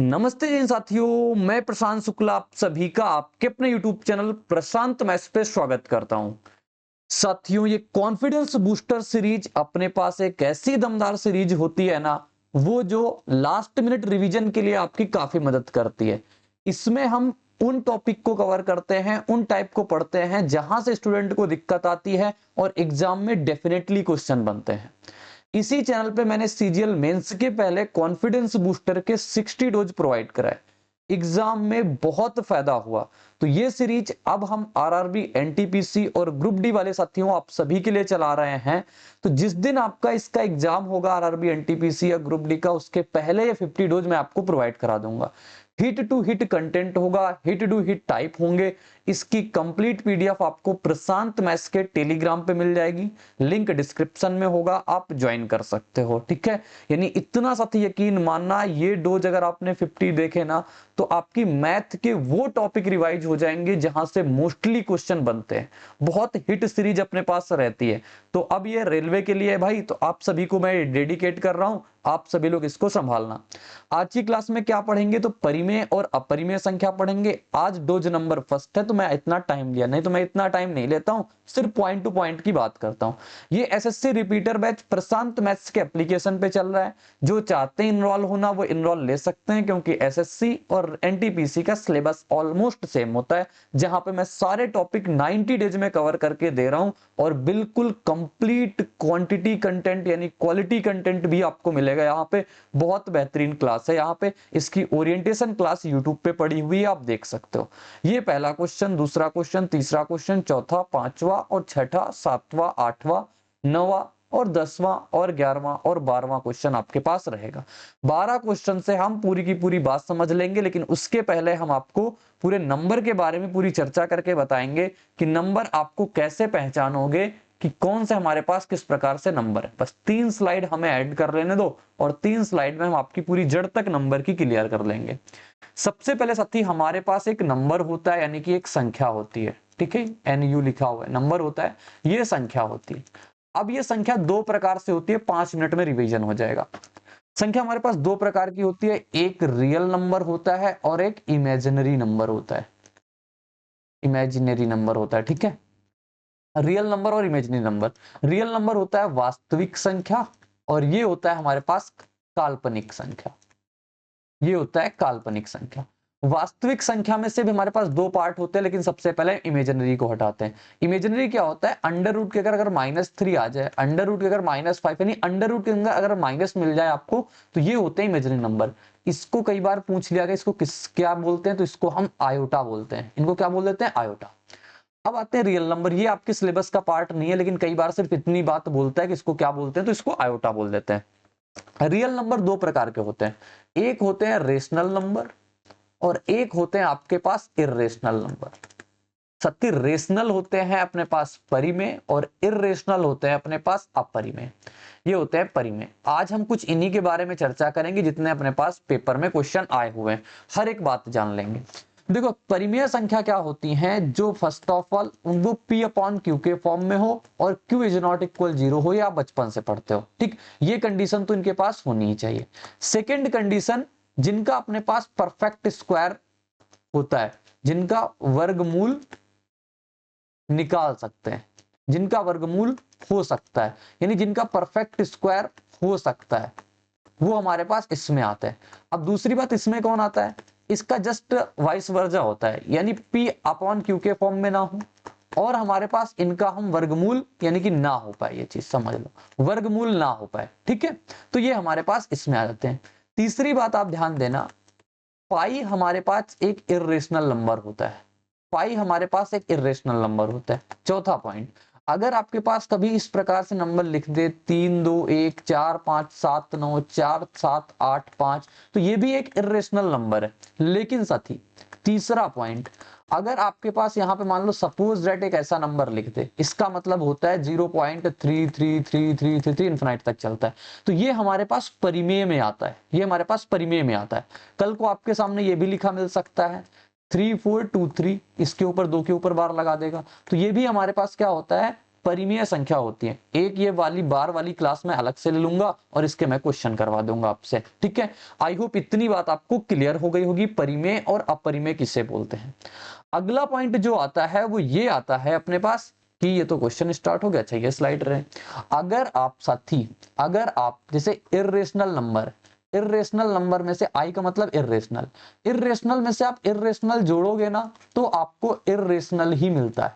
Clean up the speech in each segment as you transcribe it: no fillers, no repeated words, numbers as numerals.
नमस्ते जी साथियों, मैं प्रशांत शुक्ला आप सभी का आपके अपने यूट्यूब चैनल प्रशांत मैथ्स पे स्वागत करता हूं। साथियों, ये कॉन्फिडेंस बूस्टर सीरीज अपने पास एक ऐसी दमदार सीरीज होती है ना, वो जो लास्ट मिनट रिवीजन के लिए आपकी काफी मदद करती है। इसमें हम उन टॉपिक को कवर करते हैं, उन टाइप को पढ़ते हैं जहां से स्टूडेंट को दिक्कत आती है और एग्जाम में डेफिनेटली क्वेश्चन बनते हैं। इसी चैनल पे मैंने सीजीएल मेंस के पहले कॉन्फिडेंस बूस्टर के 60 डोज प्रोवाइड कराए। एग्जाम में बहुत फायदा हुआ। तो ये सीरीज अब हम आरआरबी, एनटीपीसी और ग्रुप डी वाले साथियों आप सभी के लिए चला रहे हैं। तो जिस दिन आपका इसका एग्जाम होगा आरआरबी, एनटीपीसी या ग्रुप डी का, उसके पहले ये 50 डोज मैं आपको प्रोवाइड करा दूंगा। हिट टू हिट कंटेंट होगा, हिट टू हिट टाइप होंगे। इसकी कंप्लीट पीडीएफ आपको प्रशांत मैथ्स के टेलीग्राम पे मिल जाएगी, लिंक डिस्क्रिप्शन में होगा, आप ज्वाइन कर सकते हो। ठीक है, यानी इतना साथी यकीन मानना, ये डोज अगर आपने 50 देखे ना, तो आपकी मैथ के वो टॉपिक रिवाइज हो जाएंगे जहां से मोस्टली क्वेश्चन बनते हैं। बहुत हिट सीरीज अपने पास रहती है। तो अब ये रेलवे के लिए है भाई, तो आप सभी को मैं डेडिकेट कर रहा हूं, आप सभी लोग इसको संभालना। आज की क्लास में क्या पढ़ेंगे, तो परिमेय और अपरिमेय संख्या पढ़ेंगे। आज डोज नंबर फर्स्ट है, तो मैं इतना टाइम लिया, नहीं तो मैं इतना टाइम नहीं लेता हूं, सिर्फ पॉइंट टू पॉइंट की बात करता हूं। ये एसएससी रिपीटर बैच प्रशांत मैथ्स के एप्लीकेशन पे चल रहा है। जो चाहते हैं इनरोल होना वो इनरोल ले सकते हैं, क्योंकि एसएससी और एनटीपीसी का सिलेबस ऑलमोस्ट सेम होता है, जहां पे मैं सारे टॉपिक 90 डेज में कवर करके दे रहा हूं और बिल्कुल कंप्लीट क्वांटिटी कंटेंट यानी क्वालिटी कंटेंट भी आपको मिलेगा। यहाँ पे बहुत बेहतरीन क्लास है। यहाँ पे इसकी ओरिएंटेशन क्लास यूट्यूब पे पड़ी हुई है, आप देख सकते हो। ये पहला क्वेश्चन, दूसरा क्वेश्चन, तीसरा क्वेश्चन, चौथा, पांचवा और छठा, सातवां, आठवां, नौवां और 10वां और 11वां और 12वां क्वेश्चन आपके पास रहेगा। 12 क्वेश्चन से हम पूरी की पूरी बात समझ लेंगे, लेकिन उसके पहले हम आपको पूरे नंबर के बारे में पूरी चर्चा करके बताएंगे कि नंबर आपको कैसे पहचानोगे, कि कौन से हमारे पास किस प्रकार से नंबर है। बस 3 स्लाइड हमें ऐड कर लेने दो और 3 स्लाइड में हम आपकी पूरी जड़ तक नंबर की क्लियर कर लेंगे। सबसे पहले साथी, हमारे पास एक नंबर होता है, यानी कि एक संख्या होती है। ठीक है, NU लिखा हुआ है, नंबर होता है, ये संख्या होती है। अब ये संख्या दो प्रकार से होती है, 5 मिनट में रिवीजन हो जाएगा। संख्या हमारे पास दो प्रकार की होती है, एक रियल नंबर होता है और एक इमेजिनरी नंबर होता है। इमेजिनरी नंबर होता है, ठीक है। रियल नंबर और इमेजिनरी नंबर, रियल नंबर होता है वास्तविक संख्या और ये होता है हमारे पास काल्पनिक संख्या। ये होता है काल्पनिक संख्या। वास्तविक संख्या में से भी हमारे पास दो पार्ट होते हैं, लेकिन सबसे पहले इमेजिनरी को हटाते हैं। इमेजिनरी क्या होता है, अंडर रूट के अगर -3 आ जाए, अंडर रूट के अगर -5, यानी अंडर रूट के अंदर अगर माइनस मिल जाए आपको, तो ये होते हैं इमेजिनरी नंबर। इसको कई बार पूछ लिया गया, इसको किस क्या बोलते हैं, तो इसको हम आयोटा बोलते हैं। इनको क्या बोल देते हैं, आयोटा। अब आते हैं रियल नंबर। ये आपके सिलेबस का पार्ट नहीं है, लेकिन कई बार सिर्फ इतनी बात बोलता है कि इसको क्या बोलते हैं, तो इसको आयोटा बोल देते हैं। रियल नंबर दो प्रकार के होते हैं, एक होते हैं रेशनल नंबर और एक होते हैं आपके पास इर्रेशनल नंबर। सत्य रेशनल होते हैं अपने पास परिमेय और इर्रेशनल होते हैं अपने पास अपरिमेय। ये होते हैं परिमेय। आज हम कुछ इन्हीं के बारे में चर्चा करेंगे जितने अपने पास पेपर में क्वेश्चन आए हुए हैं, हर एक बात जान लेंगे। देखो, परिमेय संख्या क्या होती हैं, जो फर्स्ट ऑफ ऑल वो P/Q के फॉर्म में हो और Q इज नॉट इक्वल 0 हो, या आप बचपन से पढ़ते हो। ठीक, ये कंडीशन तो इनके पास होनी ही चाहिए। सेकेंड कंडीशन, जिनका अपने पास परफेक्ट स्क्वायर होता है, जिनका वर्गमूल निकाल सकते हैं, जिनका वर्गमूल हो सकता है, यानी जिनका परफेक्ट स्क्वायर हो सकता है, वो हमारे पास इसमें आता है। अब दूसरी बात, इसमें कौन आता है, इसका जस्ट वाइस वर्जा होता है, यानी P/Q के फॉर्म में ना हो और हमारे पास इनका हम वर्गमूल यानी कि ना हो पाए, ये चीज समझ लो, वर्गमूल ना हो पाए। ठीक है, तो ये हमारे पास इसमें आ जाते हैं। तीसरी बात आप ध्यान देना, पाई हमारे पास एक इर्रेशनल नंबर होता है। पाई हमारे पास एक इर्रेशनल नंबर होता है। चौथा पॉइंट, अगर आपके पास कभी इस प्रकार से नंबर लिख दे 3 2 1 4 5 7 9 4 7 8 5, तो ये भी एक इर्रेशनल नंबर है। लेकिन साथी, तीसरा पॉइंट, अगर आपके पास यहाँ पे मान लो सपोज दैट एक ऐसा नंबर लिख दे, इसका मतलब होता है 0.333333 इन्फिनाइट तक चलता है, तो ये हमारे पास परिमेय में आता है। ये हमारे पास परिमेय में आता है। कल को आपके सामने ये भी लिखा मिल सकता है 3423, इसके ऊपर 2 के ऊपर बार लगा देगा, तो ये भी हमारे पास क्या होता है, परिमेय संख्या होती है। एक ये वाली बार वाली क्लास में अलग से ले लूंगा और इसके मैं क्वेश्चन करवा दूंगा आपसे, ठीक है। आई होप इतनी बात आपको क्लियर हो गई होगी, परिमेय और अपरिमेय किसे बोलते हैं। अगला पॉइंट जो आता है वो ये आता है अपने पास कि ये तो क्वेश्चन स्टार्ट हो गया, अच्छा ये स्लाइड रहे। अगर आप साथी, अगर आप जैसे इर्रेशनल नंबर में से आई का मतलब इर्रेशनल में से आप इर्रेशनल जोड़ोगे ना तो आपको इर्रेशनल ही मिलता है।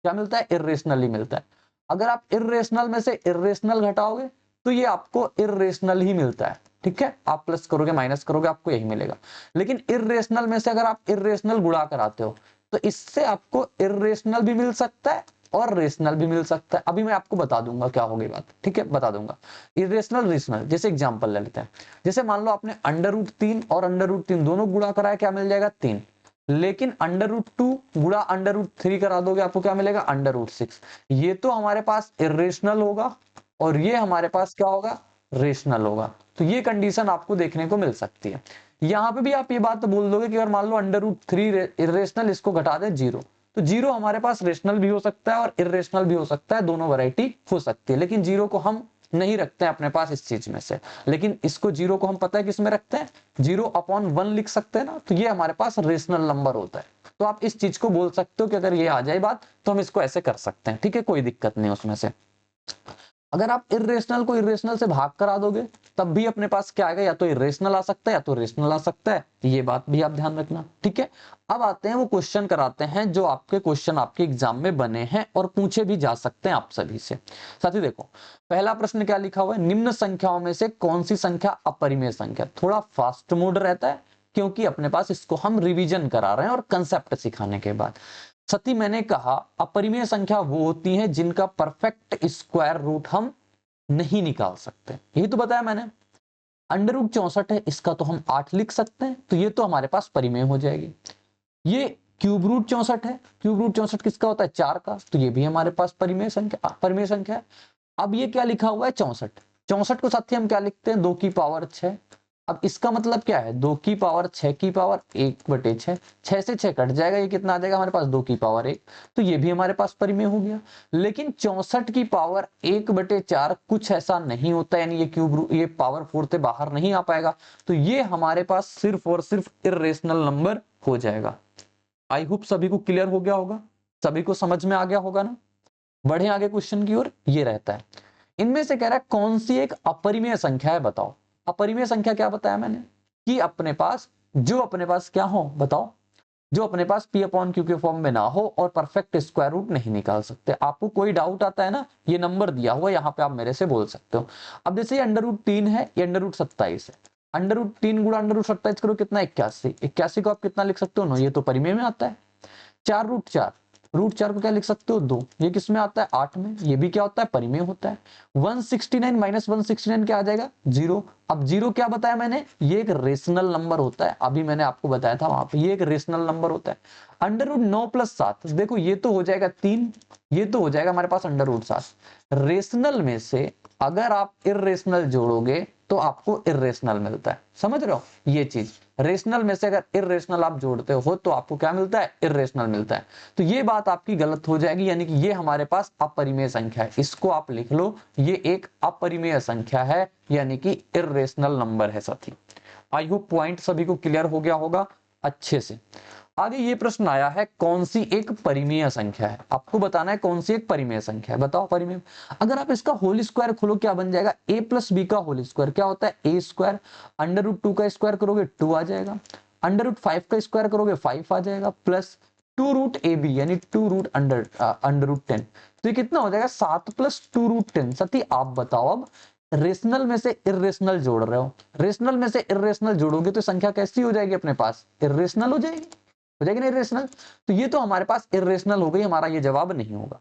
क्या मिलता है? इर्रेशनल ही मिलता है। अगर आप इर्रेशनल में से इर्रेशनल घटाओगे तो ये आपको इर्रेशनल ही मिलता है, ठीक है। आप प्लस करोगे माइनस करोगे आपको यही मिलेगा। लेकिन इर्रेशनल में से अगर आप इर्रेशनल गुणा कराते हो तो इससे आपको इर्रेशनल भी मिल सकता है और रेशनल भी मिल सकता है। अभी मैं आपको बता दूंगा क्या होगी बात, ठीक है, बता दूंगा। इरेशनल रेशनल जैसे एग्जांपल ले लेते हैं। जैसे मान लो आपने √3 और √3 दोनों गुणा कराया, क्या मिल जाएगा? 3। लेकिन √2 गुणा √3 करा दोगे आपको क्या मिलेगा? √6। ये तो हमारे पास इरेशनल होगा और ये हमारे पास क्या होगा? रेशनल होगा। तो ये कंडीशन आपको देखने को मिल सकती है। यहाँ पे भी आप ये बात बोल दोगे कि अगर मान लो √3 इरेशनल, इसको घटा दे 0, तो 0 हमारे पास रेशनल भी हो सकता है और इरेशनल भी हो सकता है, दोनों वैरायटी हो सकती है। लेकिन 0 को हम नहीं रखते हैं अपने पास इस चीज में से। लेकिन इसको 0 को हम पता है किस में रखते हैं? 0/1 लिख सकते हैं ना, तो ये हमारे पास रेशनल नंबर होता है। तो आप इस चीज को बोल सकते हो कि अगर ये आ जाए बात तो हम इसको ऐसे कर सकते हैं, ठीक है, कोई दिक्कत नहीं उसमें से। अगर आप इरेशनल को इरेशनल से भाग करा दोगे तब भी अपने पास क्या आएगा? या तो इरेशनल आ सकता है या तो रेशनल आ सकता है। ये बात भी आप ध्यान रखना, ठीक है। अब आते हैं वो क्वेश्चन कराते हैं जो आपके क्वेश्चन आपके एग्जाम में बने हैं और पूछे भी जा सकते हैं आप सभी से। साथी देखो, पहला प्रश्न क्या लिखा हुआ है? निम्न संख्याओं में से कौन सी संख्या अपरिमेय संख्या? थोड़ा फास्ट मोड रहता है क्योंकि अपने पास इसको हम रिवीजन करा रहे हैं और कंसेप्ट सिखाने के बाद। सती मैंने कहा अपरिमेय संख्या वो होती है जिनका परफेक्ट स्क्वायर रूट हम नहीं निकाल सकते, यही तो बताया मैंने। √64 है, इसका तो हम 8 लिख सकते हैं, तो ये तो हमारे पास परिमेय हो जाएगी। ये क्यूब रूट 64 है, क्यूब रूट 64 किसका होता है? 4 का, तो ये भी हमारे पास परिमेय संख्या है। अब ये क्या लिखा हुआ है? 64 को साथी हम क्या लिखते हैं? 2 की पावर 6। अब इसका मतलब क्या है? 2 की पावर 6 की पावर 1/6, 6 से 6 कट जाएगा, ये कितना आ जाएगा हमारे पास? 2 की पावर 1। तो ये भी हमारे पास परिमेय हो गया। लेकिन 64 की पावर 1/4 कुछ ऐसा नहीं होता, यानी ये पावर 4 से बाहर नहीं आ पाएगा, तो ये हमारे पास सिर्फ और सिर्फ इरेशनल नंबर हो जाएगा। आई होप सभी को क्लियर हो गया होगा, सभी को समझ में आ गया होगा ना। बढ़े आगे क्वेश्चन की ओर। ये रहता है, इनमें से कह रहा है कौन सी एक अपरिमेय संख्या है, बताओ। अपरिमेय संख्या क्या बताया मैंने? कि अपने पास क्या हो, बताओ, जो अपने पास P/Q के फॉर्म में ना हो और परफेक्ट स्क्वायर रूट नहीं निकाल सकते। आपको कोई डाउट आता है ना, ये नंबर दिया हुआ यहाँ पे आप मेरे से बोल सकते हो। अब जैसे √3 है, ये √27 है। √3 गुणा √27 करो कितना? 81। 81 को आप कितना लिख सकते हो? 9। ये तो परिमेय में आता है। 4√4, √4 को क्या लिख सकते हो? 2। ये किस में आता है? 8 में। ये भी क्या होता है? परिमेय होता है। 169 माइनस 169 क्या आ जाएगा? 0। अब 0 क्या बताया मैंने? ये एक रेशनल नंबर होता है, अभी मैंने आपको बताया था वहां पे, ये एक रेशनल नंबर होता है। √9 + 7, देखो ये तो हो जाएगा 3, ये तो हो जाएगा हमारे पास √7। रेशनल में से अगर आप इरेशनल जोड़ोगे तो आपको इरेशनल मिलता है, समझ रहे हो ये चीज। रेशनल में से अगर इरेशनल आप जोड़ते हो तो आपको क्या मिलता है? इरेशनल मिलता है। तो ये बात आपकी गलत हो जाएगी, यानी कि ये हमारे पास अपरिमेय संख्या है। इसको आप लिख लो, ये एक अपरिमेय संख्या है, यानी कि इरेशनल नंबर है साथी। आई होप पॉइंट सभी को क्लियर हो गया होगा अच्छे से। आगे ये प्रश्न आया है कौन सी एक परिमेय संख्या है, आपको बताना है कौन सी एक परिमेय संख्या है, बताओ परिमेय। अगर आप इसका होल स्क्वायर खोलो क्या बन जाएगा? a + b का होल स्क्वायर क्या होता है? a square. √2 का स्क्वायर करोगे 2 आ जाएगा, √5 का स्क्वायर करोगे 5 आ जाएगा, प्लस 2√ab यानी 2√10। तो ये कितना हो जाएगा? 7 + 2√10। सती आप बताओ, अब रेशनल में से इरेशनल जोड़ रहे हो, रेशनल में से इरेशनल जोड़ोगे तो संख्या कैसी हो जाएगी अपने पास? इरेशनल हो जाएगी, हो जाएगी ना इरेशनल। तो ये तो हमारे पास इरेशनल हो गई, हमारा ये जवाब नहीं होगा।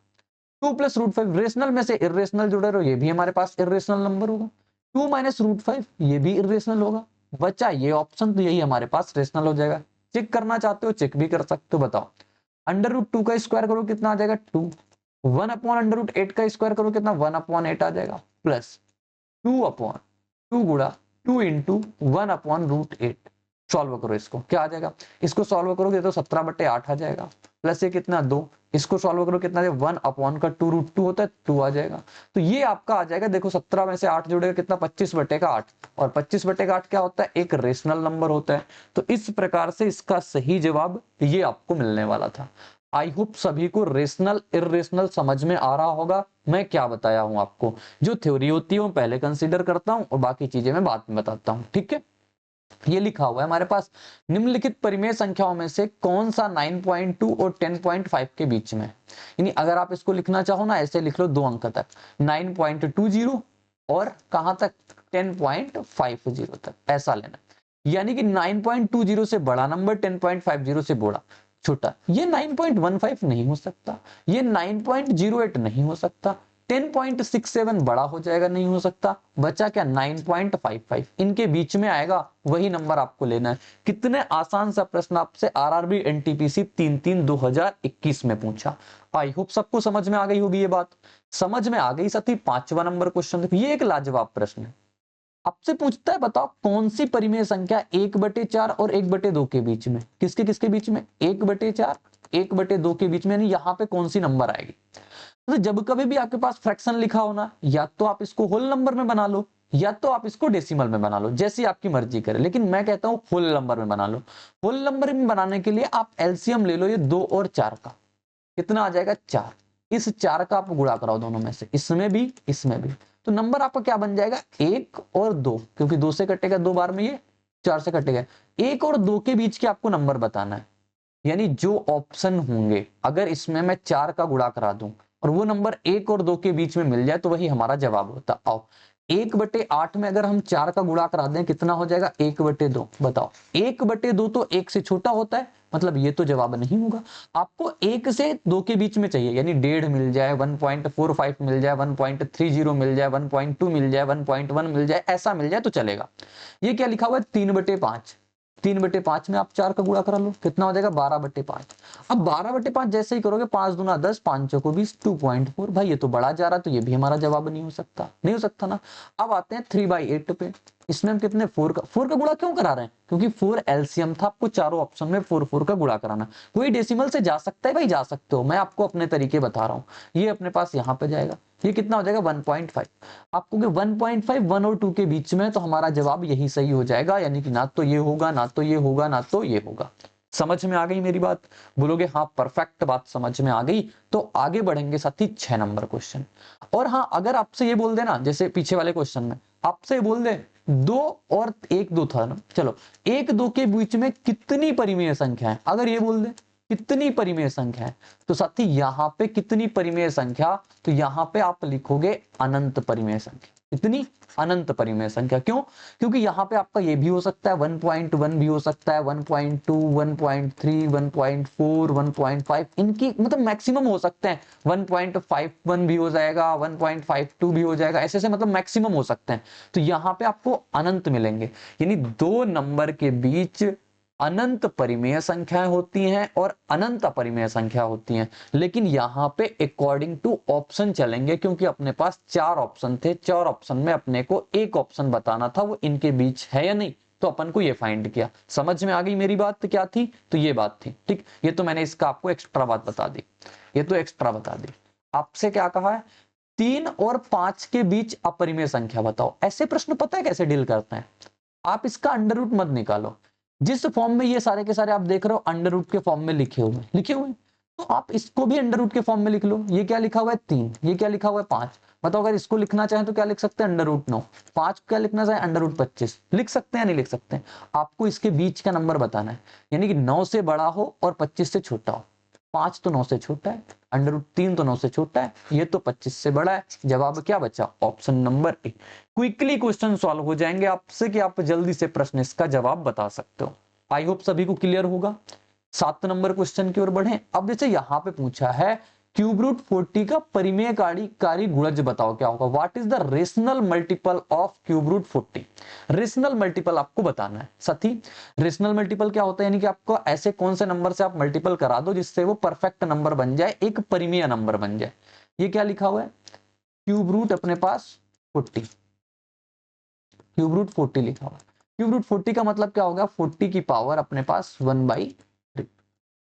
2 + √5, रेशनल में से इरेशनल जुड़े रहो, ये भी हमारे पास इरेशनल नंबर होगा। 2 - √5, ये भी इरेशनल होगा। बचा ये ऑप्शन, तो यही हमारे पास रेशनल हो जाएगा। चेक करना चाहते हो चेक भी कर सकते हो, बताओ। √2 का स्क्वायर करो कितना आ जाएगा? 2। 1/√8 का स्क्वायर करो कितना? 1/8 आ जाएगा, प्लस 2/2 गुणा 2 × 1/√8। सॉल्व करो इसको, क्या आ जाएगा, इसको सॉल्व करोगे तो 17/8 आ जाएगा, प्लस ये कितना 2, इसको सॉल्व करो कितना 1/2 होता है 2 आ जाएगा। तो ये आपका आ जाएगा, देखो 17 में से 8 जुड़ेगा कितना 25/8, और 25/8 क्या होता है, एक रेशनल नंबर होता है। तो इस प्रकार से इसका सही जवाब ये आपको मिलने वाला था। आई होप सभी को रेशनल इरेशनल समझ में आ रहा होगा मैं क्या बताया हूं आपको। जो थ्योरी होती है वो पहले कंसीडर करता हूं और बाकी चीजें मैं बाद में बताता हूं, ठीक है। ये लिखा हुआ है हमारे पास, निम्नलिखित परिमेय संख्याओं में से कौन सा 9.2 और 10.5 के बीच में, यानी अगर आप इसको लिखना चाहो ना ऐसे लिख लो 2 अंक तक, 9.20 और कहां तक 10.50 तक, ऐसा लेना। यानी कि 9.20 से बड़ा नंबर 10.50 से बड़ा छोटा, ये 9.15 नहीं हो सकता, ये 9.08 नहीं हो सकता, 10.67 बड़ा हो जाएगा नहीं हो सकता, बचा क्या 9.55, इनके बीच में आएगा वही नंबर आपको लेना है। कितने आसान सा प्रश्न आपसे आरआरबी एनटीपीसी 3/3/2021 में पूछा। आई होप सबको समझ में आ गई होगी ये बात, समझ में आ गई साथी। 5वां नंबर क्वेश्चन देखो, ये एक लाजवाब प्रश्न है, आपसे पूछता है बताओ कौन सी परिमेय संख्या 1/4 और 1/2 के बीच में, किसके किसके बीच में, 1/4 1/2 के बीच में, यानी यहाँ पे कौन सी नंबर आएगी। तो जब कभी भी आपके पास फ्रैक्शन लिखा हो ना, या तो आप इसको होल नंबर में बना लो या तो आप इसको डेसिमल में बना लो, जैसी आपकी मर्जी करे, लेकिन मैं कहता हूं होल नंबर में बना लो। होल नंबर में बनाने के लिए आप एलसीएम ले लो, ये 2 और 4 का, कितना आ जाएगा 4, इस 4 का आप गुणा कराओ दोनों में से, इसमें भी इसमें भी, तो नंबर आपका क्या बन जाएगा 1 और 2, क्योंकि 2 से कटेगा 2 बार में, ये 4 से कटेगा, 1 और 2 के बीच के आपको नंबर बताना है। यानी जो ऑप्शन होंगे अगर इसमें मैं 4 का गुणा करा दूं और वो नंबर 1 और 2 के बीच में मिल जाए तो वही हमारा जवाब होता। आओ 1/8 में अगर हम 4 का गुणा करा दें कितना हो जाएगा 1/2, बताओ 1/2 तो 1 से छोटा होता है, मतलब ये तो जवाब नहीं होगा। आपको 1 से 2 के बीच में चाहिए, यानी 1.5 मिल जाए, 1.45 मिल जाए, 1.30 मिल जाए, 1.2 मिल जाए, 1.1 मिल जाए, ऐसा मिल जाए तो चलेगा। ये क्या लिखा हुआ है 3/5, 3/5 में आप 4 का गुणा करा लो, कितना हो जाएगा 12/5। अब 12/5 जैसे ही करोगे 5 दूना 10, 5 चौको 20, 2.4, भाई ये तो बढ़ा जा रहा है, तो ये भी हमारा जवाब नहीं हो सकता, नहीं हो सकता ना। अब आते हैं 3/8 पे, इसमें हम कितने 4 का गुणा क्यों करा रहे हैं, क्योंकि 4 एलसीएम था, आपको चारों ऑप्शन में 4 का गुणा कराना। कोई डेसिमल से जा सकता है भाई, जा सकते हो, मैं आपको अपने तरीके बता रहा हूँ। ये अपने पास यहाँ पे जाएगा, ये कितना हो जाएगा 1.5, आपको 1.5 1 और 2 के बीच में, तो हमारा जवाब यही सही हो जाएगा, यानी कि ना तो ये होगा ना तो ये होगा ना तो ये होगा। समझ में आ गई मेरी बात, बोलोगे हाँ परफेक्ट बात समझ में आ गई, तो आगे बढ़ेंगे साथी 6 नंबर क्वेश्चन। और हाँ अगर आपसे ये बोल देना, जैसे पीछे वाले क्वेश्चन में आपसे बोल दे 2 और 1 2 था ना, चलो 1 2 के बीच में कितनी परिमेय संख्या है, अगर ये बोल दे कितनी परिमेय संख्या है, तो साथी यहाँ पे कितनी परिमेय संख्या, तो यहाँ पे आप लिखोगे अनंत परिमेय संख्या। कितनी, अनंत परिमेय संख्या। क्यों, क्योंकि यहाँ पे आपका ये भी हो सकता है 1.1 भी हो सकता है, 1.2 1.3 1.4 1.5, इनकी मतलब मैक्सिमम हो सकते हैं, 1.51 भी हो जाएगा, 1.52 भी हो जाएगा, ऐसे मतलब मैक्सिमम हो सकते हैं। तो यहाँ पे आपको अनंत मिलेंगे, यानी 2 नंबर के बीच अनंत परिमेय संख्याएं होती हैं और अनंत अपरिमेय संख्या होती हैं। लेकिन यहां पे अकॉर्डिंग टू ऑप्शन चलेंगे, क्योंकि अपने पास 4 ऑप्शन थे, 4 ऑप्शन में अपने को एक ऑप्शन बताना था, वो इनके बीच है या नहीं, तो अपन को ये फाइंड किया। समझ में आ गई मेरी बात क्या थी, तो ये बात थी, ठीक। ये तो मैंने इसका आपको एक्स्ट्रा बात बता दी, ये तो एक्स्ट्रा बता दी। आपसे क्या कहा है 3 और 5 के बीच अपरिमेय संख्या बताओ। ऐसे प्रश्न पता है कैसे डील करते हैं, आप इसका अंडर रूट मत निकालो, जिस फॉर्म में ये सारे के सारे आप देख रहे हो अंडर रूट के फॉर्म में लिखे हुए, तो आप इसको भी अंडर रूट के फॉर्म में लिख लो। ये क्या लिखा हुआ है 3, ये क्या लिखा हुआ है 5, बताओ अगर इसको लिखना चाहें तो क्या लिख सकते हैं अंडर रूट 9, 5 क्या लिखना चाहे अंडर रूट 25, लिख सकते हैं नहीं लिख सकते हैं। आपको इसके बीच का नंबर बताना है, यानी कि 9 से बड़ा हो और 25 से छोटा हो। 5 तो 9 से छोटा है, अंडर रूट 3 तो 9 से छोटा है, ये तो 25 से बड़ा है। जवाब क्या बचा, option number A. Quickly question solve हो जाएंगे आपसे कि आप जल्दी से प्रश्न इसका जवाब बता सकते हो। आई होप सभी को क्लियर होगा। 7 नंबर क्वेश्चन की ओर बढ़े। अब जैसे यहाँ पे पूछा है क्यूब रूट 40 का परिमेयकारी गुणज बताओ क्या होगा, what is the rational multiple of cube root 40। Rational multiple आपको बताना है साथी। रेशनल मल्टीपल क्या होता है, यानी कि आपको ऐसे कौन से नंबर से आप मल्टीपल करा दो जिससे वो परफेक्ट नंबर बन जाए, एक परिमेय नंबर बन जाए। ये क्या लिखा हुआ है क्यूब रूट अपने पास 40, क्यूब रूट 40 लिखा हुआ है। क्यूब रूट 40 का मतलब क्या होगा, 40 की पावर अपने पास 1/3,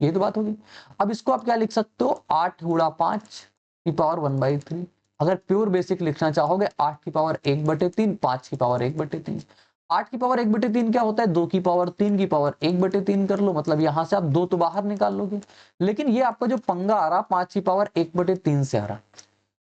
ये तो बात होगी। अब इसको आप क्या लिख सकते हो, 8 गुणा 5 की पावर 1/3। अगर प्योर बेसिक लिखना चाहोगे 8 की पावर 1/3, 5 की पावर 1/3। 8 की पावर 1/3 क्या होता है, 2 की पावर 3 की पावर 1/3 कर लो, मतलब यहां से आप 2 तो बाहर निकाल लोगे। लेकिन ये आपका जो पंगा आ रहा 5 की पावर 1/3 से आ रहा,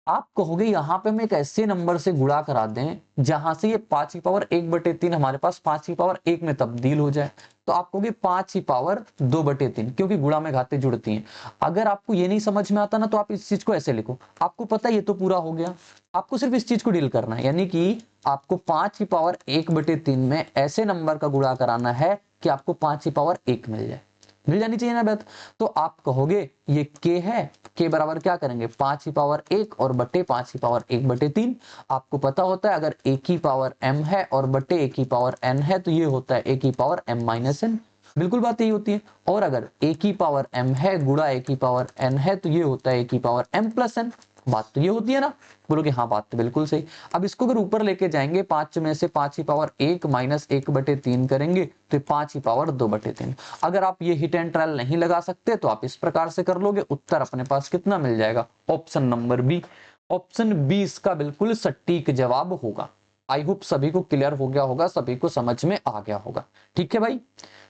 आप कहोगे यहाँ पे हम एक ऐसे नंबर से गुणा करा दें जहां से ये 5 की पावर 1/3 हमारे पास 5 की पावर 1 में तब्दील हो जाए, तो आप कहोगे 5 की पावर 2/3, क्योंकि गुणा में घातें जुड़ती हैं। अगर आपको ये नहीं समझ में आता ना, तो आप इस चीज को ऐसे लिखो, आपको पता है ये तो पूरा हो गया, आपको सिर्फ इस चीज को डील करना है, यानी कि आपको 5 की पावर 1/3 में ऐसे नंबर का गुणा कराना है कि आपको 5 की पावर 1 मिल जाए, मिल जानी चाहिए ना बात। तो आप कहोगे ये के है, के बराबर क्या करेंगे, 5 की पावर 1 और बटे 5 की पावर 1/3। आपको पता होता है अगर a की पावर m है और बटे a की पावर n है तो ये होता है a की पावर m-n, बिल्कुल बात यही होती है। और अगर a की पावर m है गुणा a की पावर n है तो ये होता है a की पावर m+n, बात तो ये होती है ना, बोलोगे हाँ बात तो बिल्कुल सही। अब इसको अगर ऊपर लेके जाएंगे 5 में से 5 की पावर 1 माइनस 1/3 करेंगे तो 5 की पावर 2/3। अगर आप ये हिट एंड ट्रायल नहीं लगा सकते तो आप इस प्रकार से कर लोगे, उत्तर अपने पास कितना मिल जाएगा, option number B. Option B इसका बिल्कुल सटीक जवाब होगा। आई होप सभी को क्लियर हो गया होगा, सभी को समझ में आ गया होगा। ठीक है भाई,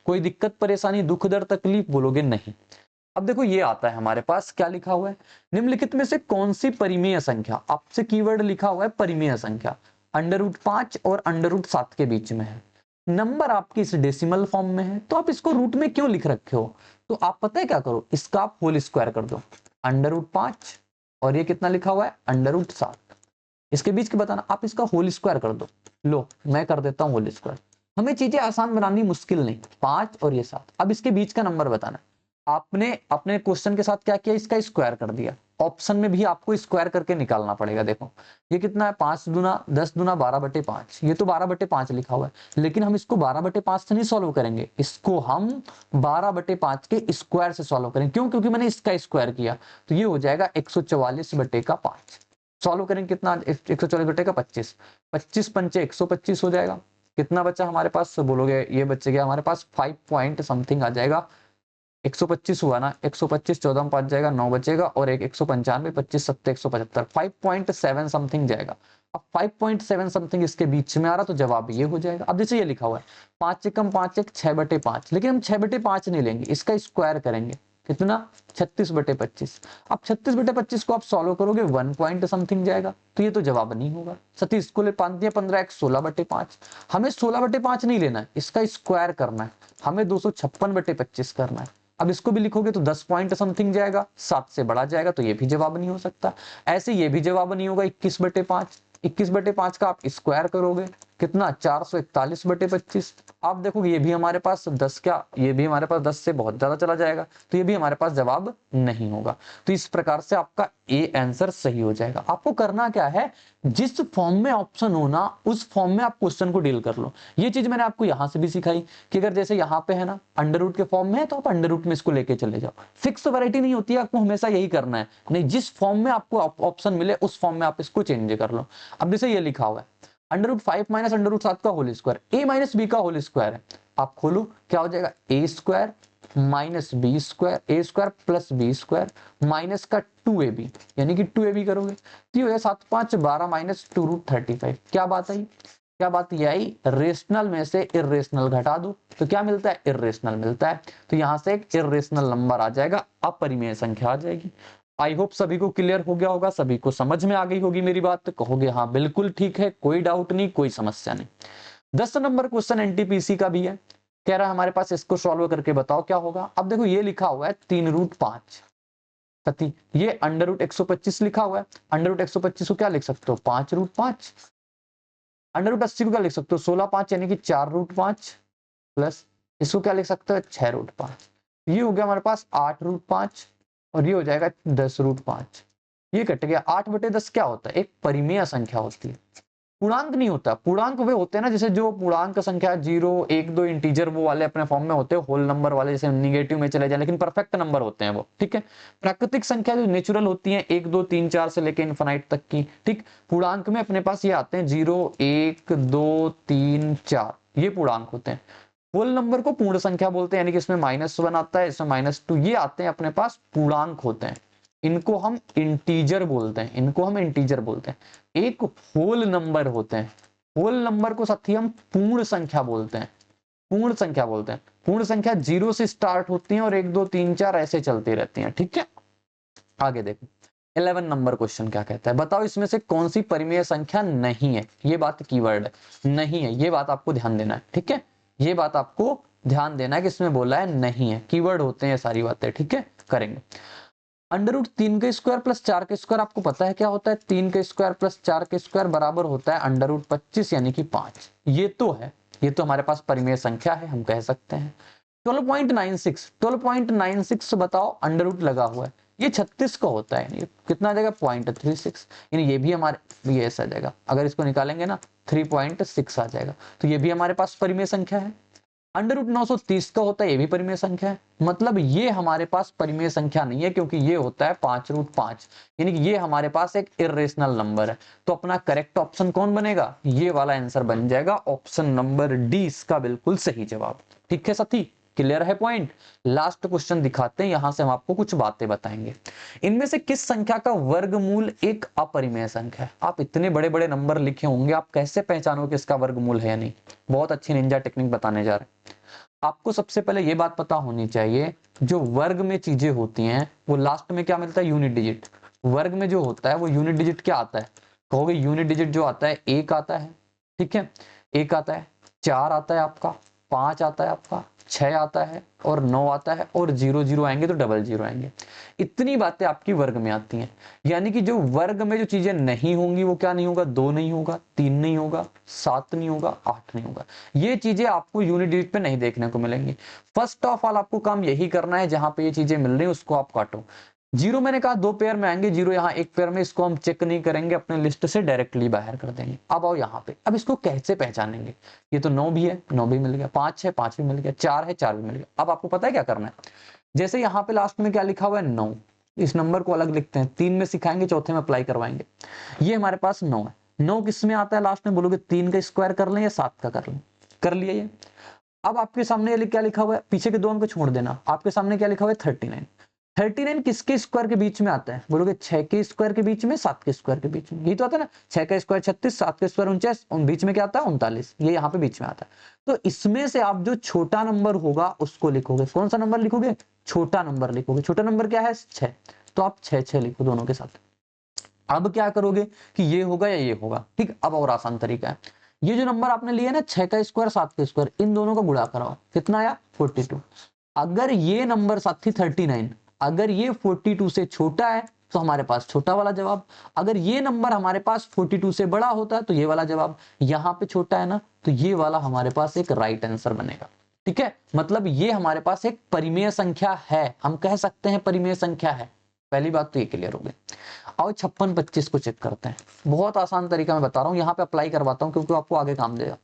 कोई दिक्कत परेशानी दुख दर्द तकलीफ, बोलोगे नहीं। अब देखो ये आता है हमारे पास क्या लिखा हुआ है, निम्नलिखित में से कौन सी परिमेय संख्या, आपसे कीवर्ड लिखा हुआ है परिमेय संख्या, √5 और √7 के बीच में है, नंबर आपकी इस डेसिमल फॉर्म में है, तो आप इसको रूट में क्यों लिख रखे हो, तो आप पता है क्या करो, इसका आप होल स्क्वायर कर दो, √5 और ये कितना लिखा हुआ है √7, इसके बीच के बताना, आप इसका होल स्क्वायर कर दो। लो मैं कर देता हूं होल स्क्वायर, हमें चीजें आसान बनानी मुश्किल नहीं, 5 और ये 7। अब इसके बीच का नंबर बताना, आपने अपने क्वेश्चन के साथ क्या किया, इसका स्क्वायर कर दिया, ऑप्शन में भी आपको स्क्वायर करके निकालना पड़ेगा। देखो ये कितना है, 5 दूना 10 दूना 12/5, ये तो 12/5 लिखा हुआ है, लेकिन हम इसको 12/5 से नहीं सॉल्व करेंगे, इसको हम 12/5 के स्क्वायर से सॉल्व करेंगे। क्यों, क्योंकि मैंने इसका स्क्वायर किया, तो ये हो जाएगा 144/5। सॉल्व करेंगे कितना, 144/25, 25 पंचे 125 हो जाएगा। कितना बचा हमारे पास, बोलोगे ये बच गया हमारे पास 5 पॉइंट समथिंग आ जाएगा, 125 हुआ ना, 125 14 में 5 जाएगा 9 बचेगा, और एक 195 25 7 175, 5.7 समथिंग जाएगा। अब 5.7 समथिंग इसके बीच में आ रहा, तो जवाब ये हो जाएगा। अब जैसे ये लिखा हुआ है 5 एकम 5 1 6/5, लेकिन हम 6/5 नहीं लेंगे, इसका स्क्वायर करेंगे, कितना 36/25। अब 36/25 को आप सॉल्व करोगे 1 पॉइंट समथिंग जाएगा, तो ये तो जवाब नहीं होगा। 37 को ले 5 दिया 15 1 16/5, हमें 16/5 नहीं लेना है, इसका स्क्वायर करना है, हमें 256/25 करना है। अब इसको भी लिखोगे तो 10 पॉइंट समथिंग जाएगा, 7 से बड़ा जाएगा, तो ये भी जवाब नहीं हो सकता। ऐसे ये भी जवाब नहीं होगा 21/5, 21/5 का आप स्क्वायर करोगे कितना 441/25। आप देखोगे ये भी हमारे पास 10, क्या ये भी हमारे पास 10 से बहुत ज्यादा चला जाएगा, तो ये भी हमारे पास जवाब नहीं होगा। तो इस प्रकार से आपका ए आंसर सही हो जाएगा। आपको करना क्या है, जिस फॉर्म में ऑप्शन हो ना उस फॉर्म में आप क्वेश्चन को डील कर लो। ये चीज मैंने आपको यहां से भी सिखाई कि अगर जैसे यहाँ पे है ना अंडर रूट के फॉर्म में है, तो आप अंडर रूट में इसको लेके चले जाओ। फिक्स वैरायटी नहीं होती है, आपको हमेशा यही करना है, नहीं जिस फॉर्म में आपको ऑप्शन मिले उस फॉर्म में आप इसको चेंज कर लो। अब जैसे ये लिखा हुआ है √5 माइनस √7 का whole square, a minus B का होल स्क्वायर है, आप खोलो क्या हो जाएगा, a square minus B square, a square plus B square minus का 2ab, यानी कि 2ab करोगे तो ये हो जाएगा 7 5 12 माइनस 2√35। क्या बात आई, क्या बात ये आई, रेशनल में से इरेशनल घटा दो तो क्या मिलता है, इरेशनल मिलता है, तो यहां से एक इरेशनल नंबर आ जाएगा, अपरिमेय संख्या आ जाएगी। आई होप सभी को क्लियर हो गया होगा, सभी को समझ में आ गई होगी मेरी बात, तो कहोगे हाँ बिल्कुल ठीक है, कोई डाउट नहीं, कोई समस्या नहीं। 10 नंबर क्वेश्चन एनटीपीसी का भी है, कह रहा है हमारे पास, इसको सॉल्व करके बताओ क्या होगा। अब देखो ये लिखा हुआ है 3√5, ये √125 लिखा हुआ है, √125 को क्या लिख सकते हो 5√5, √80 को क्या लिख सकते हो 16/5 यानी कि 4√5, प्लस इसको क्या लिख सकते हो 6√5, ये हो गया हमारे पास 8√5, और ये हो जाएगा 10√5। ये कट गया। 8/10 क्या होता है, एक परिमेय संख्या होती है, पूर्णांक नहीं होता। पूर्णांक वे होते हैं ना, जैसे जो पूर्णांक संख्या 0 1 2 इंटीजर वो वाले अपने फॉर्म में होते हैं, होल नंबर वाले जैसे नेगेटिव में चले जाए, लेकिन परफेक्ट नंबर होते हैं वो, ठीक है। प्राकृतिक संख्या जो नेचुरल होती है 1 2 3 4 से लेकर इनफाइनाइट तक की, ठीक। पूर्णांक में अपने पास ये आते हैं 0 1 2 3 4, ये पूर्णांक होते हैं। होल नंबर को पूर्ण संख्या बोलते हैं, यानी कि इसमें -1 आता है, इसमें -2, ये आते हैं अपने पास पूर्णांक होते हैं। इनको हम इंटीजर बोलते हैं, इनको हम इंटीजर बोलते हैं। एक होल नंबर होते हैं, होल नंबर को साथी हम पूर्ण संख्या बोलते हैं, पूर्ण संख्या बोलते हैं। पूर्ण संख्या 0 से स्टार्ट होती है और 1 2 3 4 ऐसे चलती रहती हैं, ठीक है। आगे देखो 11 नंबर क्वेश्चन क्या कहता है, बताओ इसमें से कौन सी परिमेय संख्या नहीं है। ये बात कीवर्ड है, नहीं है, ये बात आपको ध्यान देना है, ठीक है। ये बात आपको ध्यान देना है कि इसमें बोला है नहीं है, कीवर्ड होते हैं सारी बातें, ठीक है। करेंगे √3 का स्क्वायर प्लस 4 का स्क्वायर, आपको पता है क्या होता है, 3 का स्क्वायर प्लस 4 का स्क्वायर बराबर होता है √25 यानी कि 5। ये तो है, ये तो हमारे पास परिमेय संख्या है, हम कह सकते हैं। 12.96 बताओ, अंडर रूट लगा हुआ है, ये 36 का होता है, ये कितना आ जाएगा 0.36, यानी ये भी हमारे ये ऐसा आ जाएगा, अगर इसको निकालेंगे ना 3.6 आ जाएगा, तो ये भी हमारे पास परिमेय संख्या है। अंडर रूट 930 का होता है, ये भी परिमेय संख्या है। मतलब ये हमारे पास परिमेय संख्या नहीं है, क्योंकि ये होता है 5√5, यानी कि ये हमारे पास एक इरेशनल नंबर है। तो अपना करेक्ट ऑप्शन कौन बनेगा, ये वाला आंसर बन जाएगा ऑप्शन नंबर डी, इसका बिल्कुल सही जवाब। ठीक है साथी, क्लियर है पॉइंट। लास्ट क्वेश्चन दिखाते हैं, यहां से हम आपको कुछ बातें बताएंगे। इनमें से किस संख्या का वर्गमूल एक अपरिमेय संख्या है। आप इतने बड़े बड़े नंबर लिखे होंगे, आप कैसे पहचानोगे कि इसका वर्गमूल है या नहीं। बहुत अच्छी निंजा टेक्निक बताने जा रहे हैं। आपको सबसे पहले ये बात पता होनी चाहिए, जो वर्ग में चीजें होती हैं वो लास्ट में क्या मिलता है, यूनिट डिजिट। वर्ग में जो होता है वो यूनिट डिजिट क्या आता है, कहोगे यूनिट डिजिट जो आता है 1 आता है, ठीक है, 1 आता है, 4 आता है आपका, 5 आता है आपका, 6 आता है और 9 आता है, और 0 0 आएंगे तो डबल 0 आएंगे। इतनी बातें आपकी वर्ग में आती हैं। यानी कि जो वर्ग में जो चीजें नहीं होंगी वो क्या नहीं होगा, 2 नहीं होगा, 3 नहीं होगा, 7 नहीं होगा, 8 नहीं होगा। ये चीजें आपको यूनिट डिजिट पे नहीं देखने को मिलेंगी। फर्स्ट ऑफ ऑल आपको काम यही करना है, जहां पे ये चीजें मिल रही है उसको आप काटो। 0 मैंने कहा 2 पेयर में आएंगे, 0 यहाँ 1 पेयर में, इसको हम चेक नहीं करेंगे, अपने लिस्ट से डायरेक्टली बाहर कर देंगे। अब आओ यहाँ पे, अब इसको कैसे पहचानेंगे। ये तो 9 भी है, 9 भी मिल गया, 5 है, 5 भी मिल गया, 4 है, 4 भी मिल गया। अब आपको पता है क्या करना है, जैसे यहाँ पे लास्ट में क्या लिखा हुआ है 9, इस नंबर को अलग लिखते हैं, 3 में सिखाएंगे, चौथे में अप्लाई करवाएंगे। ये हमारे पास 9 है, 9 किस में आता है लास्ट में, बोलोगे 3 का स्क्वायर कर लें या 7 का कर लें, कर लिया ये। अब आपके सामने ये क्या लिखा हुआ है, पीछे के 2 अंक छोड़ देना, आपके सामने क्या लिखा हुआ है 39। 39 किसके स्क्वायर के बीच में आता है, बोलोगे 6 के स्क्वायर के बीच में, 7 के स्क्वायर के बीच में, यही तो आता है ना। 6 का स्क्वायर 36, 7 का स्क्वायर 49, और बीच में क्या आता है 39, ये यहाँ पे बीच में आता है। तो इसमें से आप जो छोटा नंबर होगा उसको लिखोगे। कौन सा नंबर लिखोगे, छोटा नंबर लिखोगे। छोटा नंबर क्या है 6, तो आप 6 लिखो दोनों के साथ। अब क्या करोगे कि ये होगा या ये होगा, ठीक। अब और आसान तरीका है, ये जो नंबर आपने लिया ना 6 का स्क्वायर 7 का स्क्वायर, इन दोनों का गुणा कराओ, कितना आया 42। अगर ये नंबर साथी 39, अगर ये 42 से छोटा है तो हमारे पास छोटा वाला जवाब, अगर ये नंबर हमारे पास 42 से बड़ा होता है तो ये वाला जवाब। यहाँ पे छोटा है ना, तो ये वाला हमारे पास एक राइट आंसर बनेगा, ठीक है। मतलब ये हमारे पास एक परिमेय संख्या है, हम कह सकते हैं परिमेय संख्या है। पहली बात तो ये क्लियर हो गई। आओ 56 25 को चेक करते हैं। बहुत आसान तरीका मैं बता रहा हूँ, यहाँ पे अप्लाई करवाता हूँ क्योंकि आपको आगे काम देगा।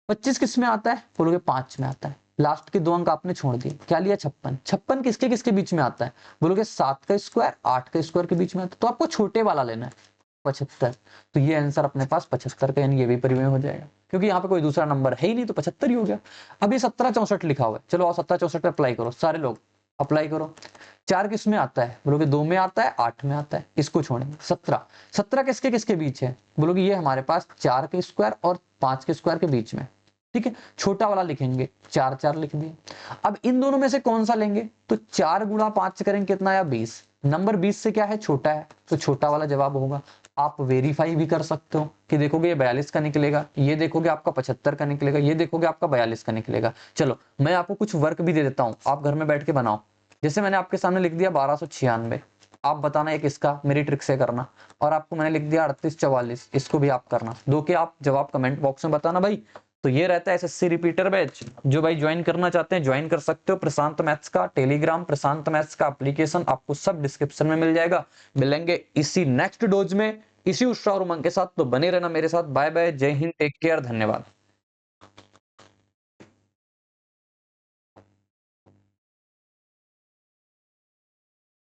25 किस में आता है, बोलोगे 5 में आता है। लास्ट के 2 अंक आपने छोड़ दिए, क्या लिया 56। 56 किसके किसके बीच में आता है, बोलोगे 7 का स्क्वायर 8 का स्क्वायर के बीच में आता है। तो आपको छोटे वाला लेना है 75। तो ये आंसर अपने पास 75 का, यानी ये भी परिमेय हो जाएगा, क्योंकि यहाँ पे कोई दूसरा नंबर है ही नहीं, तो 75 ही हो गया। अभी 17 64 लिखा हुआ है, चलो आओ 17 64 पे अप्लाई करो, सारे लोग अप्लाई करो। 4 किस में आता है, बोलोगे 2 में आता है, 8 में आता है, इसको छोड़ेंगे। 17 किसके किसके बीच है, बोलोगे ये हमारे पास 4 के स्क्वायर और 5 के स्क्वायर के बीच में, ठीक है। छोटा वाला लिखेंगे, 4 4 लिख दिए। अब इन दोनों में से कौन सा लेंगे, तो 4 गुणा 5 करेंगे, कितना आया 20। नंबर 20 से क्या है, छोटा है, तो छोटा वाला जवाब होगा। आप वेरीफाई भी कर सकते हो कि देखोगे ये 42 का निकलेगा, ये देखोगे आपका 75 का निकलेगा, ये देखोगे आपका 42 का निकलेगा। चलो मैं आपको कुछ वर्क भी दे देता हूँ, आप घर में बैठ के बनाओ। जैसे मैंने आपके सामने लिख दिया 1296, आप बताना एक इसका, मेरी ट्रिक से करना। और आपको मैंने लिख दिया 3844, इसको भी आप करना। दो के आप जवाब कमेंट बॉक्स में बताना भाई। तो ये रहता है एसएससी रिपीटर बैच, जो भाई ज्वाइन करना चाहते हैं ज्वाइन कर सकते हो। प्रशांत मैथ्स का टेलीग्राम, प्रशांत मैथ्स का एप्लीकेशन, आपको सब डिस्क्रिप्शन में मिल जाएगा। मिलेंगे इसी नेक्स्ट डोज में इसी उत्साह और उमंग के साथ, तो बने रहना मेरे साथ। बाय बाय, जय हिंद, टेक केयर, धन्यवाद।